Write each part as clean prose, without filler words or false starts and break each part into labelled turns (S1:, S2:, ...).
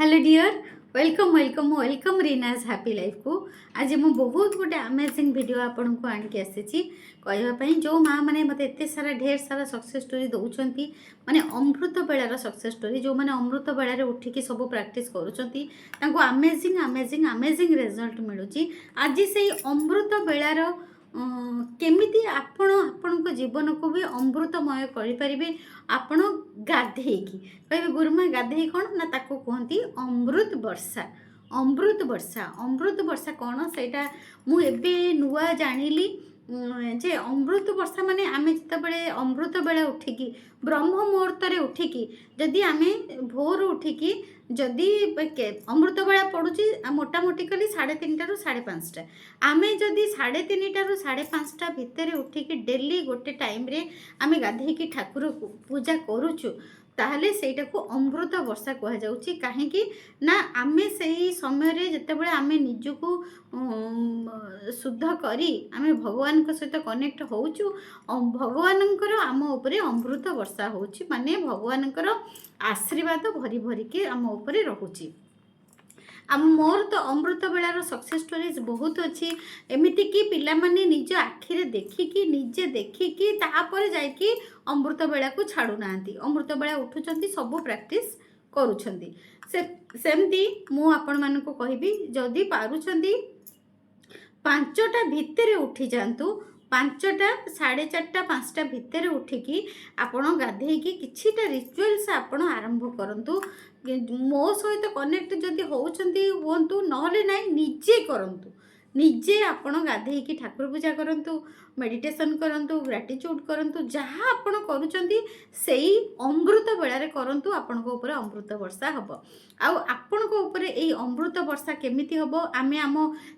S1: Hello dear welcome welcome welcome रीनाज happy life को आज मु बहुत गोटे अमेजिंग वीडियो आपन को आन के आसी कहवाई जो माँ मैंने मत एत सारा ढेर सारा सक्सेस स्टोरी दौरान माने अमृत बेलार सक्सेस स्टोरी जो मैंने अमृत बेलार उठिकी सब प्रैक्टिस करुँच अमेजिंग अमेजिंग अमेजिंग रिजल्ट मिलूँ आज से अमृत बेलार केमिति आपण जीवन को भी अमृतमय करें आपण गाधेकी कहे गुरुमा गाधे कौन ना ताको कहती अमृत वर्षा अमृत वर्षा अमृत वर्षा कौन से मुझे नुआ जानिली जे अमृत वर्षा माने आमे जितेबाला अमृत बेला उठिकी ब्रह्म मुहूर्त उठिकी जदि आमे भोर उठिकी जदि अमृत बेला पड़ुची मोटामोटी कली 3:30 ରୁ 5:30 आमे जदि 3:30 ରୁ 5:30 भितर उठिकी डेली गोटे टाइम रे आमे गाधेकी ठाकुर पूजा करूचु ताहले सेटा को अमृत वर्षा कह जाउची काहेकि ना आमे सही समय रे जतेबेले आमे निजको शुद्ध करी आमे भगवान को सहित कनेक्ट होउचु भगवानंकर आम उपरे अमृत वर्षा होउची माने भगवानंकर आशीर्वाद भरी भरी के आम उपरे रहुची मोर तो अमृत बेलार सक्सेस स्टोरीज बहुत अच्छी एमती कि पिला माने निज आखिरे देखिकी निजे देखिकी तापर जाइकी अमृत बेला को छाड़ू नांती अमृत बेला उठुचंती सब प्रैक्टिस करूछंती सेमती मु आपण मानको कहिबी जदि पारुछंती 5टा भितरे उठी जांतु 5टा 4:30 5टा भितर उठिकी आपण गाधेकी किछिटा रिचुअल्स आपण आरंभ करंतु मो सहित कनेक्ट जदि होउछंती होंतु नहले नाही निजे करंतु निजे आपण गाधेकी ठाकुर पूजा करंतु मेडिटेशन करंतु ग्रेटिट्यूड करंतु जहाँ आपण करूछंती सेई अमृत बेलारे करंतु आपण को ऊपर अमृत वर्षा हबो आउ आपण को ऊपर एई अमृत वर्षा केमिति हबो आमे आम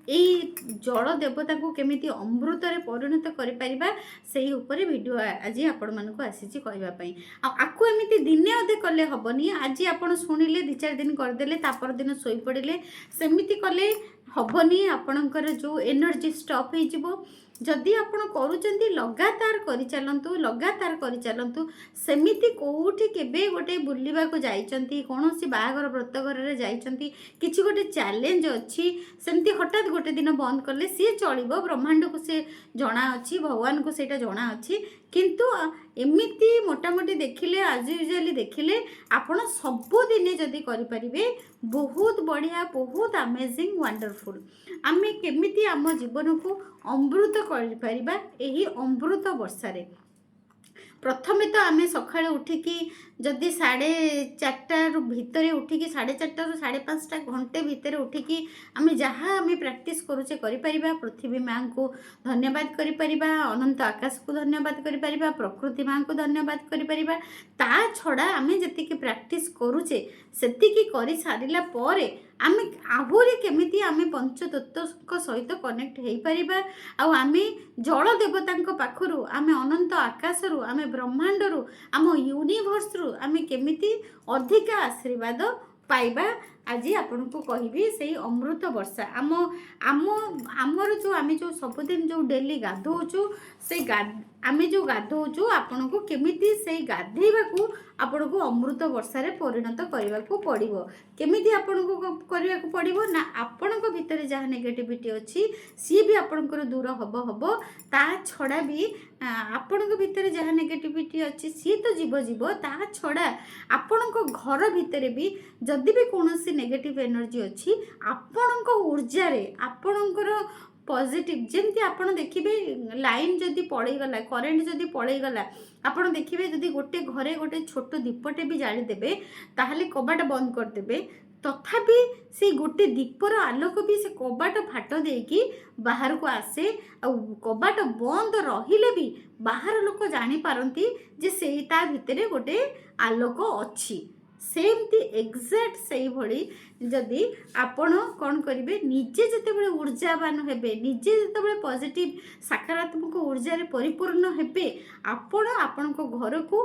S1: एई जल देवता को केमिति अमृत रे परिणत करि परिबा सेई ऊपर वीडियो आज आपण मन को आसीची कहबा पई आकु एमिति दिने अदे कले हबनी आज आपण सुनिले 2-4 दिन कर देले तापर दिन सोई पड़िले सेमिति कले हबनी आपणकर जो एनर्जी स्टॉप हो जिवो जदि आपण करूचंती लगातार करि चलंतु सेमिति कोठी केबे गोटे बुलिबा को जाइचंती कोनोसी बाहागर व्रत घर रे जाइचंती किछि गोटे चैलेंज अछि सेमिति हठात गोटे दिन बंद करले सी चलिबो ब्रह्मांड को से जणा अछि भगवान को सेटा जणा अछि किंतु एमिति मोटामोटी देखिले आज यूजुअली देखिले आपण सबु दिने जदि करि परिबे बहुत बढ़िया बहुत अमेजिंग वंडरफुल आमे केमिति आम जीवन को अमृत कर परिबा एही अमृत वर्षा रे प्रथमे तो आमे सकाळे उठिकी जदि 4:30 भितर उठिकी 4:30 ରୁ 5:30 घंटे भितर उठिकी आमे जहाँ आमे प्रैक्टिस करूचे करि परिबा पृथ्वी माँ को धन्यवाद करि परिबा अनंत आकाश को धन्यवाद करि परिबा प्रकृति माँ को धन्यवाद करि परिबा ता छड़ा आमे जतिकी प्रैक्टिस करूचे सेतिकी करि सारिला परे आमे आहुरी केमिति आमे पंचतत्व सहित कनेक्ट हो पारिबा आमे जल देवता पाखरु आमे अनंत आकाशरु आमे ब्रह्मांडरु आम यूनिवर्स रु आमे केमिति अधिका आशीर्वाद पाइबा आज आपन को कहबी से अमृत वर्षा आम आम आमर जो आमे जो सबुदिन जो डेली गाधोचु से आमे जो गाधोचु आपन को केमिति से गाधेबा को आपन को अमृत वर्षा रे परिणत करबा को पड़िबो केमिति आपन को करबा को पड़िबो ना आपन को भीतर जहाँ नेगेटिविटी अछि सी भी आपन को दूर हबो ता छड़ा भी आपन को भीतर जहाँ नेगेटिविटी अछि सी तो जीव ता छड़ा आपन को घर भीतर भी जदि भी कोनोसी नेगेटिव एनर्जी अछि आपन को ऊर्जा रे आपन को पॉजिटिव जमती आपन देखिबे लाइन जदि पड़े गला करेंट जदि पड़े गला आपन देखिबे जदि गोटे घरे गोटे छोट दीपटे भी जाली देबे ताहले कबाट बंद कर देबे तथापि से गोटे दीपर आलोक भी से कबाट फाट देकी बाहर को आसे कबाट बंद रहिले भी बाहर लोक जानी पारंती जे से ता भितरे गोटे आलोक अछि सेमती एक्जाक्ट से भली जदि आपण कौन करेंगे निजे जिते ऊर्जावान हेबे निजे जिते पॉजिटिव सकारात्मक ऊर्जा रे परिपूर्ण हेबे आपण आपण को घर को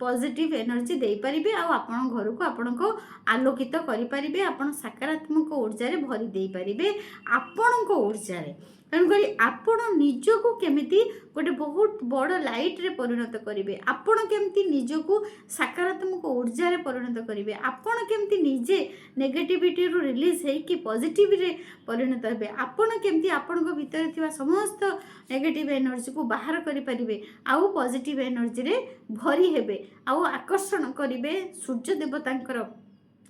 S1: पॉजिटिव एनर्जी दे पारिबे आ आपण घर को आपण को आलोकित करि पारिबे आपण सकारात्मक ऊर्जा रे भरी दे पारिबे आपण को ऊर्जा रे तेणुक आपण निजको केमिति गोटे बहुत बड़ लाइट रे परिणत करेंगे आपण केमती निजको सकारात्मक ऊर्जा रे परिणत करेंगे आपण केमती निजे नेगेटिविटी रु रिलीज है कि पॉजिटिव रे परिणत हेबे आपण केमती आपण को भीतर थिबा समस्त नेगेटिव एनर्जी को बाहर करि परिबे आउ पॉजिटिव एनर्जी रे भरी हेबे आउ आकर्षण करिवे सूर्य देवतांकर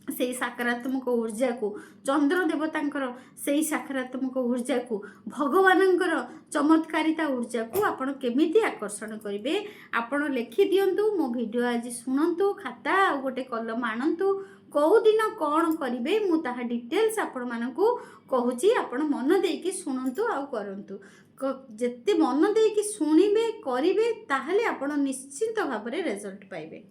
S1: से सकारात्मक ऊर्जा को चंद्र देवतांकर से सकारात्मक ऊर्जा को भगवानंकर चमत्कारिता ऊर्जा को आपण केमिति आकर्षण करिवे आपण लिखि दियंतु मो वीडियो आज सुनंतु खाता आ गोटे कलम आनंतु कौ दिन कौन करिवे मु ताहा डिटेल्स आपण मानकू कहूची आपण मन देकी सुनंतु आ करंतु जेते मन देकी सुनिबे करिवे ताहले आपण निश्चित भाव रे रिजल्ट पाइबे।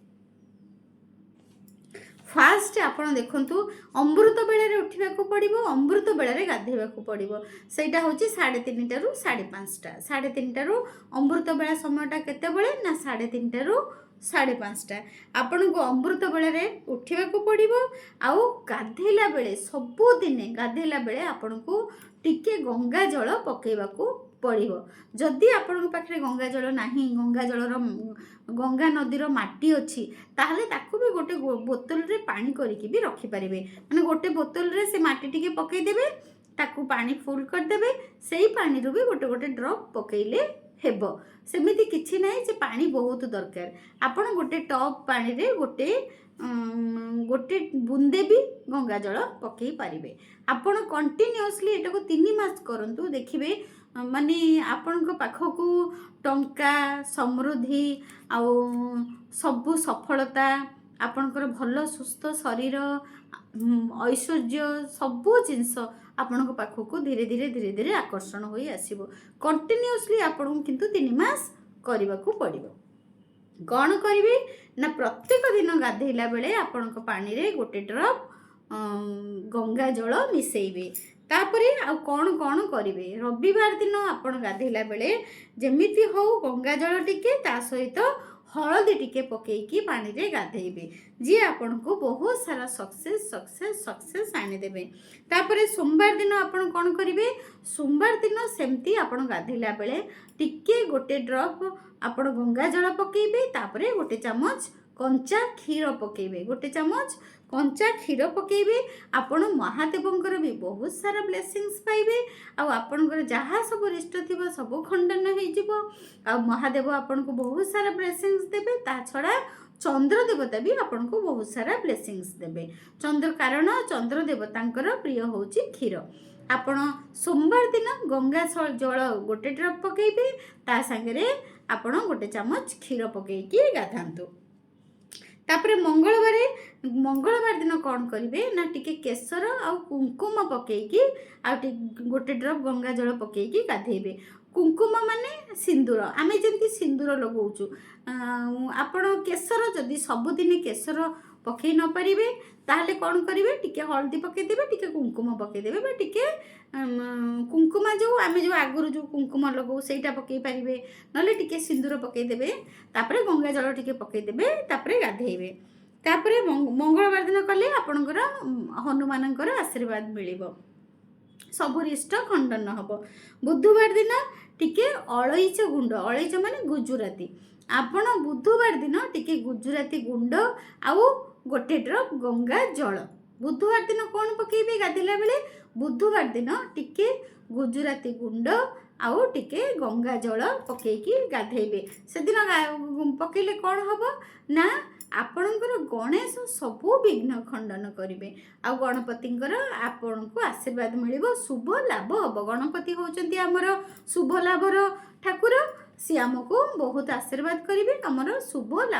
S1: फास्ट आपण देखंतु अमृत बेले उठा पड़ो अमृत बेले गाधेवा पड़ो सेटा हूँ 3:30 रु 5:30 3:30 अमृत बेला समयटा केते बेले ना 3:30 रु 5:30 आपण को अमृत बेले उठा पड़ो आउ गाधेला बेले सबुदिने गाधेला बेले आपण को टिके गंगा जल पकेवा पड़ो जदि आपण पाखे गंगा जल नाही गंगा जलर गंगा नदीर माटी अच्छी ताहले ताकू भी गोटे बोतल रे पानी करके भी रखी पारिबे माने गोटे बोतल रे से माटी टिके पकई देबे ताकू पानी फुल कर देबे सेही पानी रो भी गोटे गोटे ड्रॉप पकईले हेबो सेमिति किछि नाही जे पानी बहुत दरकार आपण गोटे टॉप पानी रे गोटे गोटे बुंदे भी गंगा जल पकई पारिबे आपण कंटिन्यूअसली एटा को 3 मास करंतु देखिबे माने आपण पाखकू टंका समृद्धि आउ सबु सफलता आपणकर भल सुस्थ शरीर ऐश्वर्य सबु जिनस आपण पाखकू धीरे धीरे धीरे धीरे आकर्षण होई आसीबो कंटिन्यूअसली आपण किंतु 3 मास करबा को पड़िबो कौन करिवे ना प्रत्येक दिन गाधेला बेले आपण पानी रे गोटे ड्रॉप गंगा जल मिसेइबे तापरे आ कौन कौन करिवे रविवार दिन आपण गाधेला बेले जेमिति हो गंगा जल टिके ता सहित हळदी टिके पकेकी पानी रे गाधेइबे जी आपण को बहुत सारा सक्सेस सक्सेस सक्सेस आनी देबे तापरे सोमवार दिन आपण कौन करिवे सोमवार दिन सेमती आपण गाधेला बेले टिके गोटे ड्रॉप आपण गंगा जल पकेइबे तापरे गोटे चम्मच कंचा क्षीर पकेइबे गोटे चम्मच कंचा क्षीर पकेइबे आपण महादेवंकर भी बहुत सारा ब्लेसिंग्स पाइबे आ आपनकर जहाँ सब रिष्ट थिबो सब खंडन हो जिवो आ महादेव आपण को बहुत सारा ब्लेसिंग्स देबे ता छड़ा चंद्र देवता भी आपण को बहुत सारा ब्लेसिंग्स देबे चंद्र कारण चंद्र देवतांकर प्रिय होची क्षीर आपण सोमवार दिन गंगा जल गोटे ड्रॉप पकेइबे ता संगे आपण गोटे चम्मच क्षीर पकेकी गाधांतु तापरे मंगलवार दिन कौन करिवे ना टिके केसर आ कुंकुम पकेकी आ गोटे ड्रॉप गंगा जल पकेकी गाधेबे कुंकुम माने सिंदूर आमे जेंती सिंदूर लगाउछु आपण केसर जदि सबुदिन केसर पकई न पारिबे ताहले कौन करिवे टिके हल्दी पकई देबे टिके कुंकुम पकई देबे बा टिके कुंकुमा जो आमे जो आगुरु जो कुंकुम लगाउ सेटा पकई पारिबे नले टिके सिंदूर पकई देबे तापरे गंगा जल टिके पकई देबे तापरे गाधेइबे तापरे मंगलवार दिन कले आपणकर हनुमानकर आशीर्वाद मिलिबो सब रिष्ट खंडन हबो बुधवार दिन टिके अलैच गुंड अलैच माने गुजराती आपण बुधवार दिन टिके गुजराती गुंड आउ गोटे ड्रॉप गंगा जल बुधवार दिन कौन पकेबे गाधेला बेले बुधवार दिन टिके गुजराती गुंड आउ टिके गंगा जल पकेकी गाधेबे से दिन पकेले कौन हबो ना आपणकर गणेश सबु विघ्न खंडन करिवे आ गणपतिंकर आपण को आशीर्वाद मिलिबो शुभ लाभ हबो गणपति होचंती हमर शुभ लाभर ठाकुर सी आमको बहुत आशीर्वाद करिवे हमर शुभ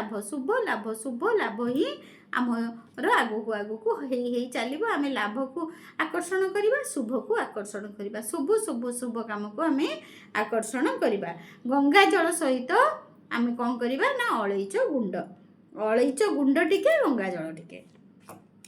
S1: लाभ ही आमर आगु को हेई चलिबो आमे लाभ को आकर्षण करिबा शुभ को आकर्षण करिबा शुभ काम को आमे आकर्षण करिबा गंगा जल सहित आमे कोन करिबा ना अलैच गुंड टिके गंगा जल टिके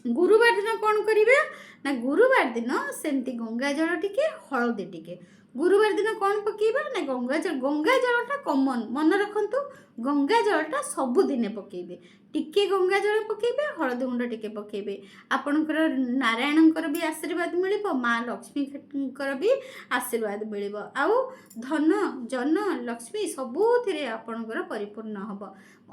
S1: गुरुवार दिन कौन करिवे ना गुरुवार दिन सेमती गंगा जल टिके हलदी टिके गुरुवार दिन कौन पकेबा ना गंगा जलटा कमन मन रखंतु गंगा जलटा सबुदिने पकेबे टिके गंगा जल पकेबे हलदी गुंड टिके पकेबे आपणकर नारायणकर भी आशीर्वाद मिलिबो माँ लक्ष्मीकर भी आशीर्वाद मिलिबो आउ धन जन लक्ष्मी सबुथिरे आपणकर परिपूर्ण हबो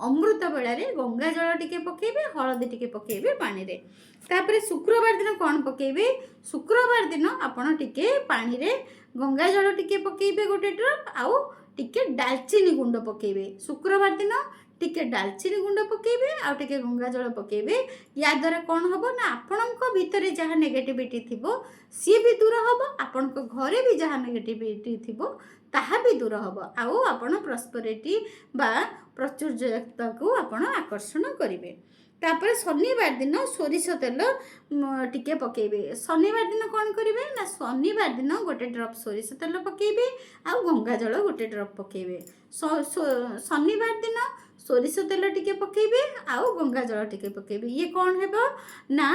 S1: अमृत बेलारे गंगा जल टिके पकेबे हलदी टिके पकेबे पानी रे तापरे शुक्रवार दिन कौन पकेबे शुक्रवार दिन आपण टिके पानी रे गंगा जल टिके पकेबे गोटे ड्रप आउ टिके डालचीनी गुंड पकेबे शुक्रवार दिन टिके डालचीनी गुंड पकेबे आउ टिके गंगा जल पकेबे या द्वारा कौन हबो ना आपणक भितरे जहाँ नेगेटिविटी थिबो सी भी दूर हबो आपणक घरे भी जहाँ नेगेटिविटी थिबो ताहा भी दूर हबो आउ आपण प्रॉस्पेरिटी बा प्रचुर्यता को आपण आकर्षण करिवे तापर शनिवार दिन सोरिष तेल टिके पकेबे शनिवार दिन कौन करेंगे ना शनिवार दिन गोटे ड्रप सोरिष तेल पकेबे आउ गंगा जल गोटे ड्रप पकेबे शनिवार दिन सोरिष तेल टिके पकेबे आउ गंगा जल टिके पकेबे ये कौन हेबो ना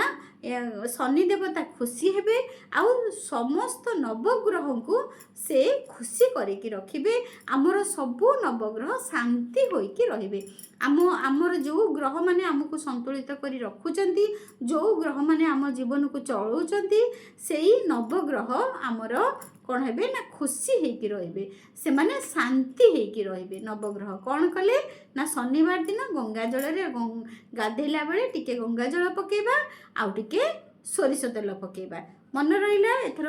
S1: शनि देवता खुशी हेबे आउ समस्त नवग्रह को से खुशी करके रखिबे आमर सबु नवग्रह शांति होइकी रहिबे आमर जो ग्रह माने हमको संतुलित करी रखुचंती जो ग्रह माने आम जीवन को चलाउचंती सेही नवग्रह आमर कौन हेबे ना खुशी हेकी रहिबे से माने शांति हेकी रहिबे नवग्रह कौन कले ना शनिवार दिन गंगा जल रे गाधेला बेले टिके गंगा जल पकेबा आउ टिके सोरिष तेल पकेबा मन रहिला एथर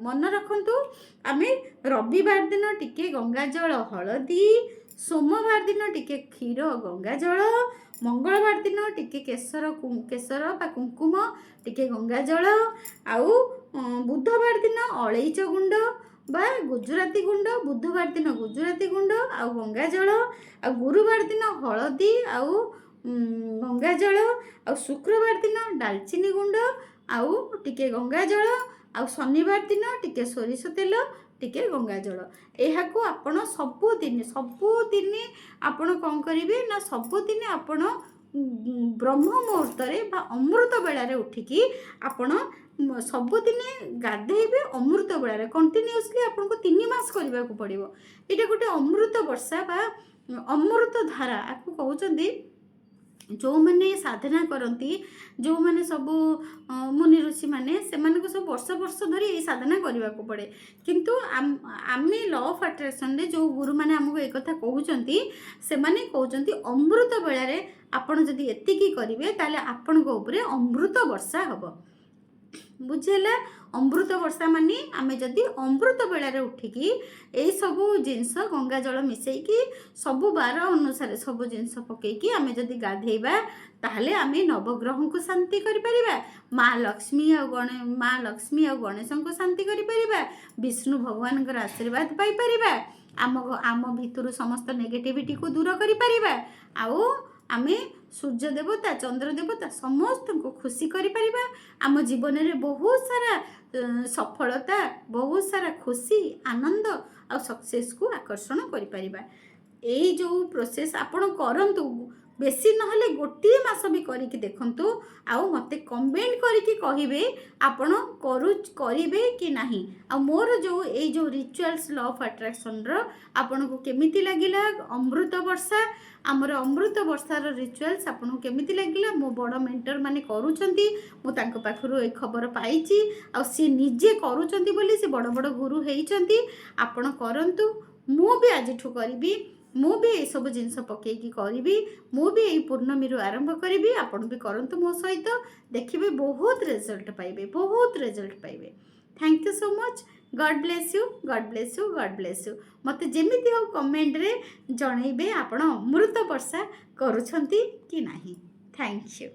S1: मन रखंतु आमे रविवार दिन टिके गंगा जल हलदी सोमवार दिन टिके क्षीर गंगा जल मंगलवार दिन टिके केसर बा कुंकुम टिके गंगा जल आउ बुधवार दिन अलैच गुंड बा गुजराती गुंड बुधवार दिन गुजराती गुंड आउ गंगा जल आ गुरुवार दिन हलदी आउ गंगा जल आउ शुक्रवार दिन डालचीनी गुंड आउ टिके गंगा जल आउ शनिवार दिन टिके सोरिष तेल टिके गंगा जल यह आपण सबुदिन आपण कौन करेंगे ना सबुदिन आपण ब्रह्म मुहूर्त बा अमृत बेलार उठिकी आपण सबुदिन गाधेबे अमृत बेलार कंटिन्यूअसली आपन को 3 मास करने को पड़ो ये गोटे अमृत वर्षा बा अमृत धारा आपको कहते जो मैंने साधना करती जो मैंने सब मुनि ऋषि मैंने से सब वर्ष वर्ष धरी ये साधना करने को पड़े किंतु आम लॉ ऑफ अट्रैक्शन रे जो गुरु मैंने आमको एक कथा कहते से माने कहते अमृत बेलारे आपण जदि एतिकी करिवे ताले आपण को ऊपर अमृत वर्षा हबो बुझेला अमृत वर्षा मानी आमे जदि अमृत बेलारे उठिकी एई सबु जिनस गंगा जल मिसेकी सबु बार अनुसार सबु जिनस पकेकी आमे जदि गाधेइबा ताहले आमे नवग्रह को शांति करि परिबा माँ लक्ष्मी और गणेश को शांति करि परिबा विष्णु भगवान कर आशीर्वाद पाई परिबा आम भितरु समस्त नेगेटिविटी को दूर करि परिबा आउ आमे सूर्य देवता चंद्र देवता समस्त को खुशी करि परिबा आम जीवन में बहुत सारा सफलता बहुत सारा खुशी आनंद और सक्सेस को आकर्षण करि परिबा एई जो प्रोसेस आपण करंतु बेसी नहले गोटे मास भी करिकी देखंतु आउ मते कमेंट करिकी कहिबे आपण करिवे कि नाही आ मोर जो एई जो रिचुअल्स लॉ ऑफ अट्रैक्शन रो आपण को केमिति लागिला अमृत वर्षा आमर अमृत वर्षार रिचुअल्स आपन को केमिति लागिला मो बड़ मेंटर माने करूचंती मो तांको पाखरु ए खबर पाइची आ सी निजे करूचंती बोली से बड़ बड़ गुरु हेइचंती आपण करंतु मु भी आजिठु करिबी मु भी ये सब जिनस पकईकी करी मु भी यही पूर्णमी आरंभ करी आपण भी करंतु मो सहित देखिए बहुत रिजल्ट पाइबे बहुत रिजल्ट पाइबे thank you so much God bless you God bless you God bless you मते जेमिति हो कमेंट रे जणैबे आपण अमृत वर्षा करूछंती कि नाही थैंक यू।